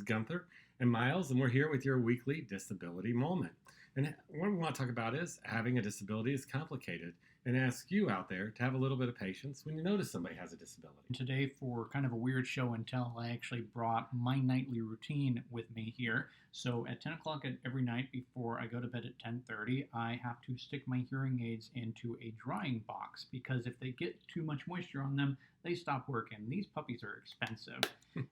Gunther and Miles, and we're here with your weekly disability moment. And what we want to talk about is having a disability is complicated, and ask you out there to have a little bit of patience when you notice somebody has a disability. Today, for kind of a weird show and tell, I actually brought my nightly routine with me here. So at 10 o'clock every night before I go to bed at 10:30, I have to stick my hearing aids into a drying box because if they get too much moisture on them, they stop working. These puppies are expensive.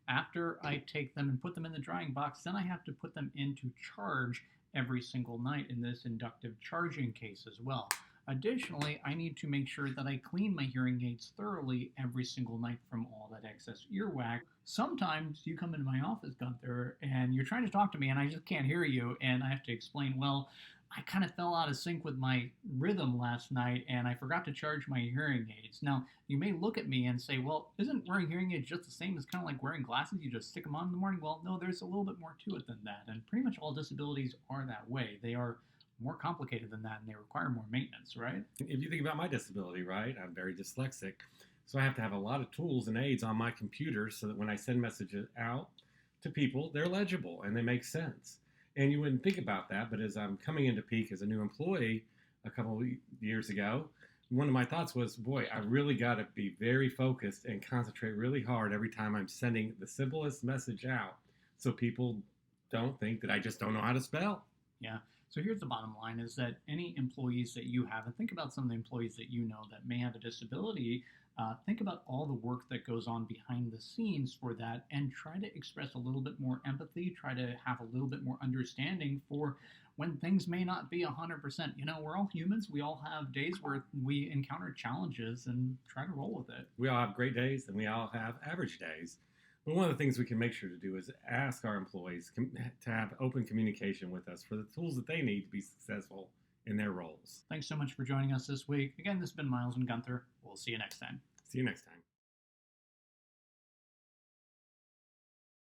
After I take them and put them in the drying box, then I have to put them into charge every single night in this inductive charging case as well. Additionally, I need to make sure that I clean my hearing aids thoroughly every single night from all that excess earwax. Sometimes you come into my office, Gunther, and you're trying to talk to me and I just can't hear you, and I have to explain, well, I kind of fell out of sync with my rhythm last night and I forgot to charge my hearing aids. Now, you may look at me and say, well, isn't wearing hearing aids just the same as kind of like wearing glasses? You just stick them on in the morning? Well, no, there's a little bit more to it than that, and pretty much all disabilities are that way. They are more complicated than that and they require more maintenance, right? If you think about my disability, right, I'm very dyslexic. So I have to have a lot of tools and aids on my computer so that when I send messages out to people, they're legible and they make sense. And you wouldn't think about that, but as I'm coming into peak as a new employee a couple of years ago, one of my thoughts was, boy, I really got to be very focused and concentrate really hard every time I'm sending the simplest message out so people don't think that I just don't know how to spell. Yeah. So here's the bottom line is that any employees that you have, and think about some of the employees that you know that may have a disability, think about all the work that goes on behind the scenes for that and try to express a little bit more empathy, try to have a little bit more understanding for when things may not be 100%. You know, we're all humans. We all have days where we encounter challenges and try to roll with it. We all have great days and we all have average days. But one of the things we can make sure to do is ask our employees to have open communication with us for the tools that they need to be successful in their roles. Thanks so much for joining us this week. Again, this has been Miles and Gunther. We'll see you next time. See you next time.